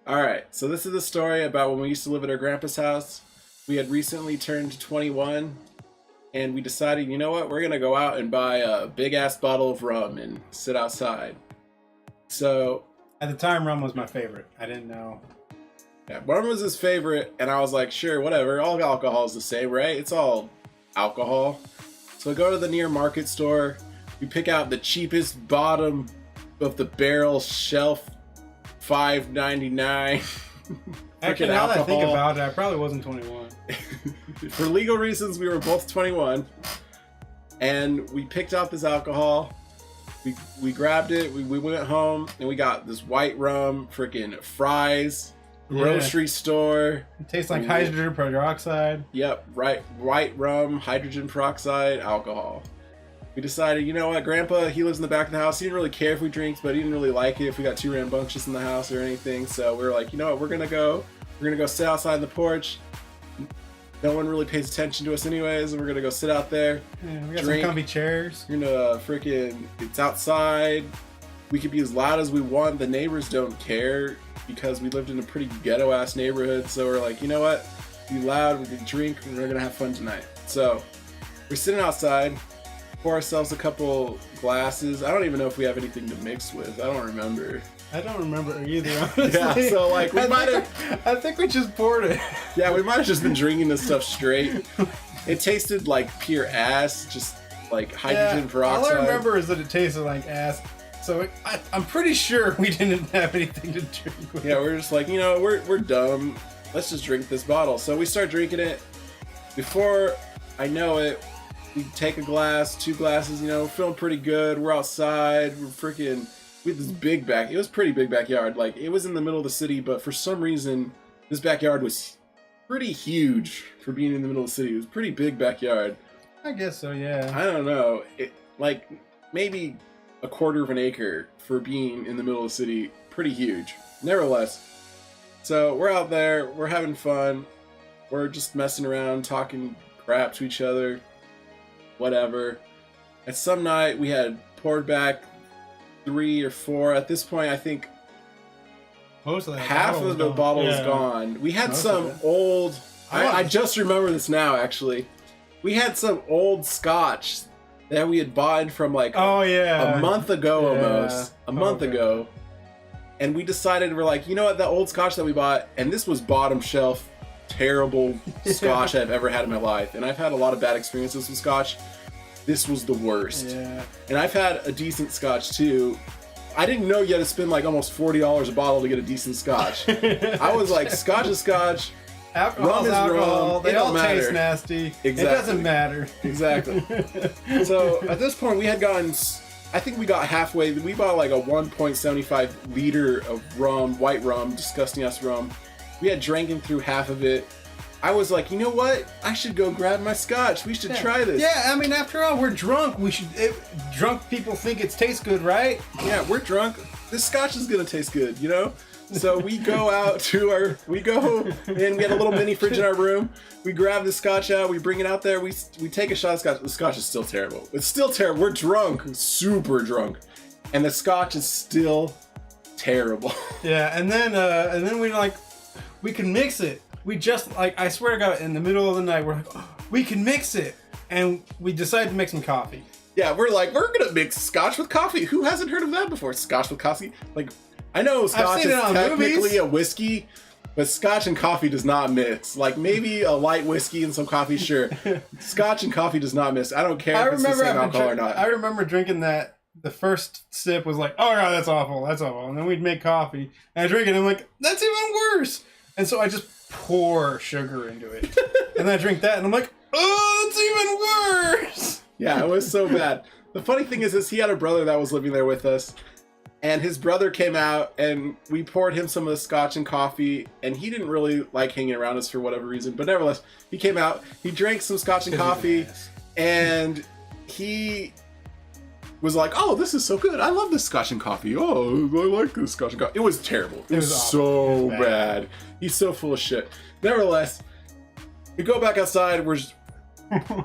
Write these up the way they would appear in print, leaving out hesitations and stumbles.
All right, so this is the story about when we used to live at our grandpa's house. We had recently turned 21, and we decided, you know what, we're gonna go out and buy a big ass bottle of rum and sit outside. So At the time, rum was my favorite. I didn't know. yeah, rum was his favorite, and I was like, sure, whatever. All alcohol is the same, right? It's all alcohol. So I go to the near market store. We pick out the cheapest bottom of the barrel shelf, $5.99. Actually, now that I think about it, I probably wasn't 21. For legal reasons, we were both 21, and we picked out this alcohol. We grabbed it. We went home and we got this white rum, freaking fries, grocery store. It tastes like hydrogen peroxide. Yep, right. White rum, hydrogen peroxide, alcohol. We decided, you know what, Grandpa, he lives in the back of the house. He didn't really care if we drank, but he didn't really like it if we got too rambunctious in the house or anything. So we were like, you know what, we're gonna go sit outside on the porch. No one really pays attention to us anyways, and we're gonna go sit out there. Yeah, we got some comfy chairs. We're gonna it's outside. We could be as loud as we want. The neighbors don't care because we lived in a pretty ghetto ass neighborhood. So we're like, you know what? Be loud, we can drink, and we're gonna have fun tonight. So we're sitting outside, pour ourselves a couple glasses. I don't even know if we have anything to mix with. I don't remember. I don't remember either, honestly. Yeah, so like we might have. I think we just poured it. Yeah, we might have just been drinking this stuff straight. It tasted like pure ass, just like hydrogen peroxide. All I remember is that it tasted like ass. So I'm pretty sure we didn't have anything to drink with. Yeah, we're just like, you know, we're dumb. Let's just drink this bottle. So we start drinking it. Before I know it, we take a glass, 2 glasses. You know, we're feeling pretty good. We're outside. We had this big it was pretty big backyard. Like, it was in the middle of the city, but for some reason, this backyard was pretty huge for being in the middle of the city. It was a pretty big backyard. I guess so, yeah. I don't know. Like, maybe a quarter of an acre for being in the middle of the city. Pretty huge. Nevertheless. So, we're out there. We're having fun. We're just messing around, talking crap to each other. Whatever. At some night, we had poured back 3 or 4. At this point, I think most of that half of the bottle is gone. We had some old. I just remember this now. Actually, we had some old scotch that we had bought from like a month ago, almost a month ago, and we decided we're like, you know what, that old scotch that we bought, and this was bottom shelf, terrible scotch I've ever had in my life, and I've had a lot of bad experiences with scotch. This was the worst. Yeah. And I've had a decent scotch too. I didn't know you had to spend like almost $40 a bottle to get a decent scotch. I was like, scotch is scotch. Rum is rum. They all taste nasty. Exactly. It doesn't matter. Exactly. So at this point, we had gotten, I think we got halfway. We bought like a 1.75 liter of rum, white rum, disgusting ass rum. We had drinking through half of it. I was like, you know what? I should go grab my scotch. We should try this. Yeah, I mean, after all, we're drunk. Drunk people think it tastes good, right? Yeah, we're drunk. This scotch is gonna taste good, you know? So we go out and we had a little mini fridge in our room. We grab the scotch out, we bring it out there, we take a shot of scotch. The scotch is still terrible. It's still terrible. We're drunk, super drunk. And the scotch is still terrible. Yeah, and then we're like, we can mix it. We just, like, I swear to God, in the middle of the night, we're like, oh, we can mix it. And we decided to make some coffee. Yeah, we're like, we're going to mix scotch with coffee. Who hasn't heard of that before? Scotch with coffee? Like, I know scotch is technically a whiskey, but scotch and coffee does not mix. Like, maybe a light whiskey and some coffee, sure. Scotch and coffee does not mix. I don't care if it's the same alcohol or not. I remember drinking that. The first sip was like, oh, God, that's awful. That's awful. And then we'd make coffee. And I drink it, and I'm like, that's even worse. And so I just pour sugar into it. And then I drink that, and I'm like, oh, that's even worse. Yeah, it was so bad. The funny thing is he had a brother that was living there with us, and his brother came out, and we poured him some of the scotch and coffee, and he didn't really like hanging around us for whatever reason, but nevertheless, he came out, he drank some scotch and coffee, and he was like, oh, this is so good. I love this scotch and coffee. Oh, I like this scotch and coffee. It was terrible. It was so bad. He's so full of shit. Nevertheless, we go back outside.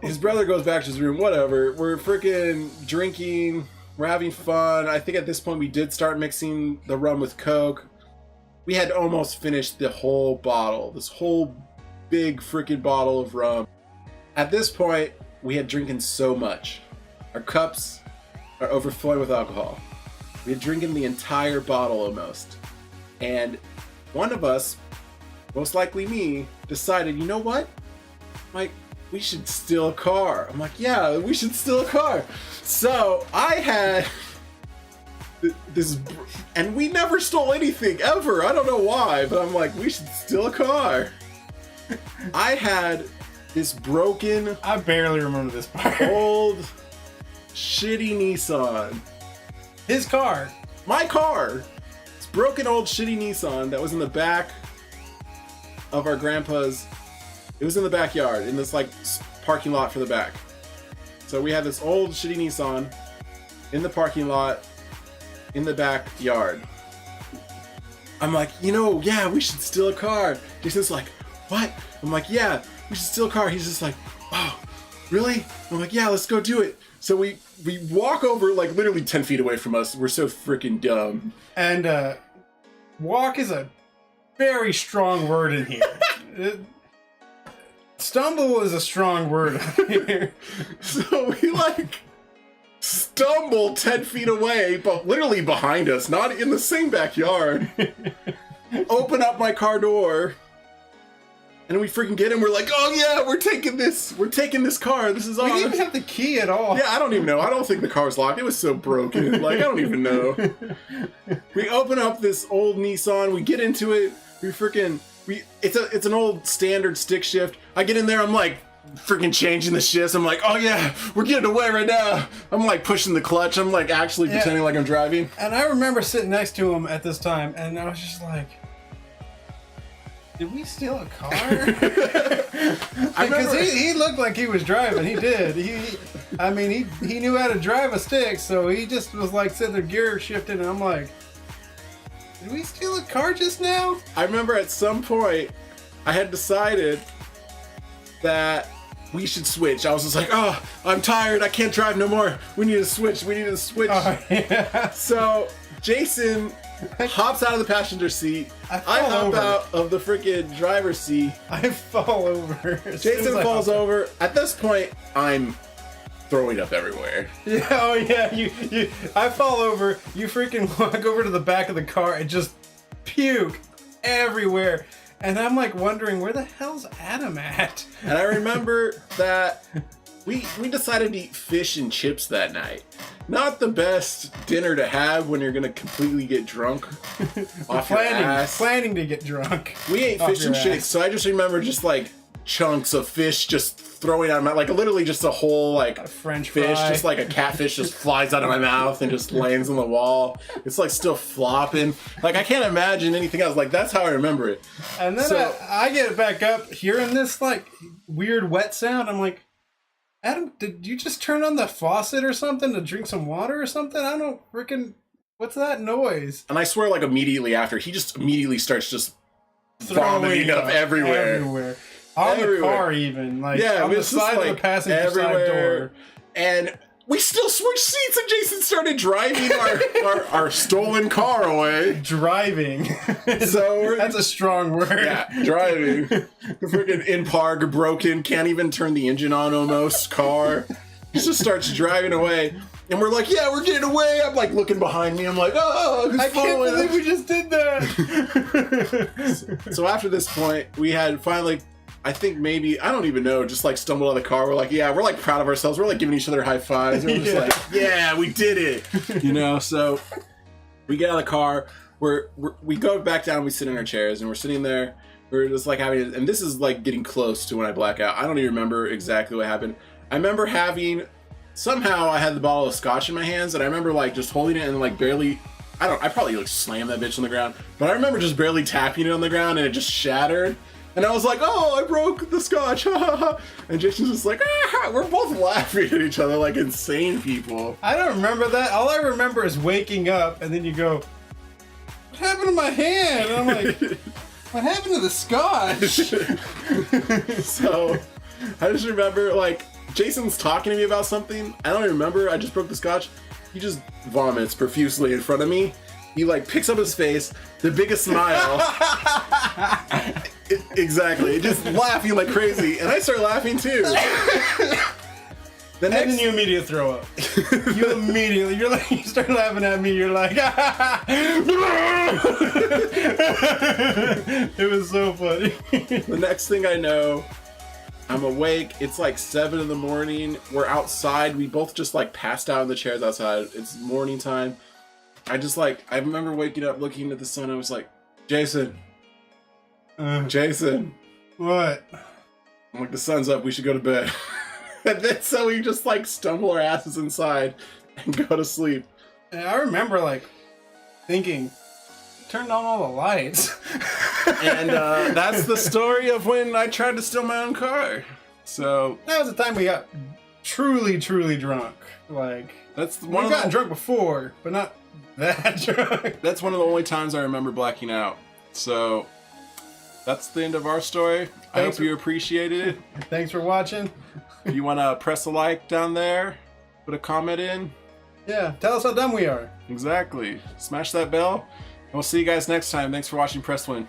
His brother goes back to his room. Whatever. We're freaking drinking. We're having fun. I think at this point we did start mixing the rum with Coke. we had almost finished the whole bottle, this whole big freaking bottle of rum. At this point, we had drinking so much. Our cups are overflowing with alcohol. We had drinking the entire bottle almost. And one of us, most likely me, decided, you know what? Like, we should steal a car. I'm like, yeah, we should steal a car. So I had this, and we never stole anything ever. I don't know why, but I'm like, we should steal a car. I had this broken, I barely remember this part. old, shitty Nissan. His car. My car. This broken old shitty Nissan that was in the back of our grandpa's. It was in the backyard, in this like parking lot for the back. So we had this old shitty Nissan in the parking lot in the backyard. I'm like, yeah, we should steal a car. Jason's like, what? I'm like, yeah, we should steal a car. He's just like, oh, really? I'm like, yeah, let's go do it. So we walk over like literally 10 feet away from us. We're so freaking dumb. And walk is a very strong word in here. Stumble is a strong word here. So we like stumble 10 feet away, but literally behind us, not in the same backyard. Open up my car door. And we freaking get in. We're like, oh yeah, we're taking this car. This is ours. We didn't even have the key at all. Yeah, I don't even know. I don't think the car's locked. It was so broken. Like, I don't even know. We open up this old Nissan. We get into it. It's an old standard stick shift. I get in there. I'm like freaking changing the shifts. I'm like, oh yeah, we're getting away right now. I'm like pushing the clutch. I'm like actually pretending like I'm driving. And I remember sitting next to him at this time, and I was just like, did we steal a car? Because he looked like he was driving. He did. He knew how to drive a stick, so he just was like sitting there gear shifting, and I'm like, did we steal a car just now? I remember at some point I had decided that we should switch. I was just like, oh, I'm tired. I can't drive no more. We need to switch. Oh, yeah. So Jason hops out of the passenger seat. I hop out of the freaking driver's seat. I fall over. Jason falls over. At this point, I'm throwing up everywhere. Yeah, oh yeah. You I fall over. You freaking walk over to the back of the car and just puke everywhere. And I'm like wondering, where the hell's Adam at? And I remember that we decided to eat fish and chips that night. Not the best dinner to have when you're gonna completely get drunk off your ass. Planning to get drunk. We ate fish and chips, so I just remember just like chunks of fish just throwing out of my, like literally just a whole like French fish, fry. just like a catfish just flies out of my mouth and just lands on the wall. It's like still flopping. Like I can't imagine anything else. Like that's how I remember it. And then I get back up hearing this like weird wet sound. I'm like, Adam, did you just turn on the faucet or something to drink some water or something? I don't freaking... What's that noise? And I swear, like, immediately after, he just immediately starts just vomiting up everywhere. On the car, even. Like, yeah, on the side of the passenger side door. And we still switched seats, and Jason started driving our stolen car away. Driving. So that's a strong word. Yeah, driving. Freaking in park, broken, can't even turn the engine on almost car. He just starts driving away. And we're like, yeah, we're getting away. I'm like looking behind me. I'm like, oh, I can't believe we just did that. So after this point, we had finally... I think maybe, I don't even know, just like stumbled out of the car. We're like, yeah, we're like proud of ourselves. We're like giving each other high fives. We're just like, yeah, we did it. So we get out of the car. We go back down, we sit in our chairs, and we're sitting there. We're just like having, and this is like getting close to when I black out. I don't even remember exactly what happened. I remember somehow I had the bottle of scotch in my hands, and I remember like just holding it and like barely, I probably like slammed that bitch on the ground, but I remember just barely tapping it on the ground and it just shattered. And I was like, oh, I broke the scotch. And Jason's just like, ah. We're both laughing at each other like insane people. I don't remember that. All I remember is waking up and then you go, what happened to my hand? And I'm like, what happened to the scotch? So I just remember like Jason's talking to me about something. I don't even remember. I just broke the scotch. He just vomits profusely in front of me. He like picks up his face, the biggest smile. Exactly. Just laughing like crazy. And I start laughing too. And then you immediately throw up. You start laughing at me. You're like, it was so funny. The next thing I know, I'm awake. It's like 7 in the morning. We're outside. We both just like passed out in the chairs outside. It's morning time. I remember waking up, looking at the sun. I was like, Jason. Jason. What? I'm like, the sun's up. We should go to bed. And then so we just like stumble our asses inside and go to sleep. And I remember like thinking, turned on all the lights. And that's the story of when I tried to steal my own car. So that was the time we got truly, truly drunk. Like that's we've gotten drunk before, but not that drunk. That's one of the only times I remember blacking out. So that's the end of our story. I hope you appreciated it. Thanks for watching. If you want to press a like down there, put a comment in. Yeah, tell us how dumb we are. Exactly. Smash that bell. And we'll see you guys next time. Thanks for watching Press Win.